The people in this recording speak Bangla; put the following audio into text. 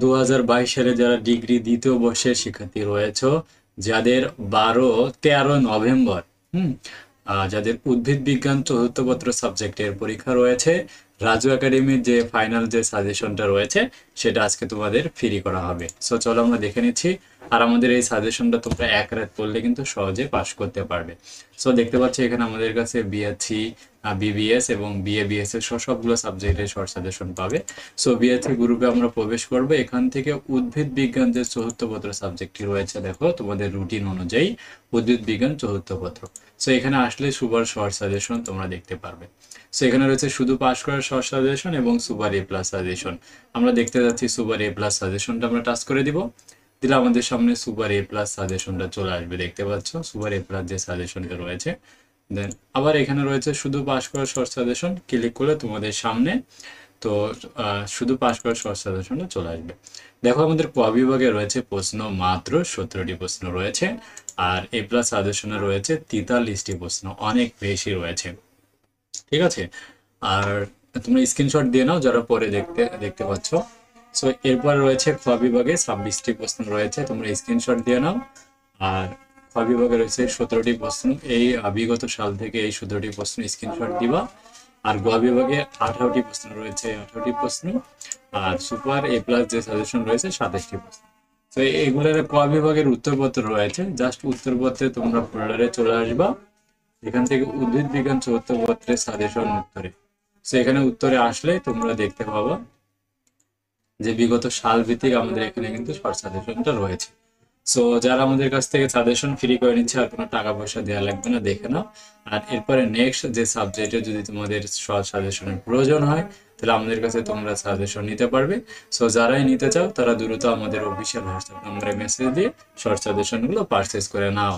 2022 সালে যারা ডিগ্রি দ্বিতীয় বর্ষের শিক্ষার্থী রয়েছে, যাদের 13 নভেম্বর যাদের উদ্ভিদ বিজ্ঞান চতুর্থ পত্র সাবজেক্টের পরীক্ষা রয়েছে, রাজু একাডেমির যে ফাইনাল যে সাজেশনটা রয়েছে সেটা আজকে তোমাদের ফ্রি করা হবে। সো চলো আমরা দেখে নিচ্ছি। আর আমাদের এই সাজেশনটা তোমরা এক রাত পড়লে কিন্তু সহজে পাশ করতে পারবে। সো দেখতে পাচ্ছ এখানে আমাদের কাছে বিএসসি, বিবিএস এবং বিএবিএস এর সবগুলো সাবজেক্টের শর্ট সাজেশন পাবে। সো বিএসসি গ্রুপে আমরা প্রবেশ করব। এখান থেকে উদ্ভিদ বিজ্ঞান যে চতুর্থ পত্র সাবজেক্টটি রয়েছে, দেখো তোমাদের রুটিন অনুযায়ী উদ্ভিদ বিজ্ঞান চতুর্থ পত্র। সো এখানে আসলে সুপার শর্ট সাজেশন তোমরা দেখতে পারবে। সো এখানে রয়েছে শুধু পাস করার শর্ট সাজেশন এবং সুপার এ প্লাস সাজেশন। আমরা দেখতে যাচ্ছি সুপার এ প্লাস সাজেশনটা আমরা টাচ করে দিব। দিলে আমাদের সামনে সুপার এ প্লাস সাজেশনটা চলে আসবে। দেখতে পাচ্ছ সুপার এ প্লাস যে সাজেশনটা রয়েছে। দেন আবার এখানে রয়েছে শুধু পাস করার শর্ট সাজেশন। ক্লিক করলে তোমাদের সামনে তো শুধু পাস করার শর্ট সাজেশনটা চলে আসবে। দেখো আমাদের ক বিভাগে রয়েছে প্রশ্ন মাত্র 17টি প্রশ্ন রয়েছে, আর এ প্লাস সাজেশনে রয়েছে 43টি প্রশ্ন, অনেক বেশি রয়েছে। ঠিক আছে, আর তোমরা স্ক্রিনশট দিয়ে নাও যারা পরে দেখতে পাচ্ছ। সো এরপর রয়েছে খ বিভাগে 26টি প্রশ্ন রয়েছে, তোমরা স্ক্রিনশট দিয়ে নাও। আর খ বিভাগে রয়েছে 17টি প্রশ্ন, এই বিগত সাল থেকে এই 17টি প্রশ্ন স্ক্রিনশট দিবা। আর গ বিভাগে 18টি প্রশ্ন রয়েছে, 18টি প্রশ্ন। আর সুপার এ প্লাস যে সাজেশন রয়েছে 27টি প্রশ্ন। তো এগুলোর ক বিভাগের উত্তরপত্র রয়েছে, জাস্ট উত্তরপত্রে তোমরা ফোল্ডারে চলে আসবা। এখান থেকে উদ্ভিদ বিজ্ঞান চতুর্থ পত্রের সাজেশন উত্তরে। সো এখানে উত্তরে আসলে তোমরা দেখতে পাবা যে বিগত সাল ভিত্তিক আমাদের এখানে কিন্তু শর্ট সাজেশনটা রয়েছে। সো যারা আমাদের কাছ থেকে সাজেশন ফ্রি করে নিচ্ছে আর কোনো টাকা পয়সা দেওয়া লাগবে না, দেখে নাও। আর এরপরে নেক্সট যে সাবজেক্টে যদি তোমাদের শর্ট সাজেশনের প্রয়োজন হয় তাহলে আমাদের কাছে তোমরা সাজেশন নিতে পারবে। সো যারাই নিতে চাও তারা দ্রুত আমাদের অফিসিয়াল হোয়াটসঅ্যাপ নম্বরে মেসেজ দিয়ে শর্ট সাজেশনগুলো পারচেজ করে নাও।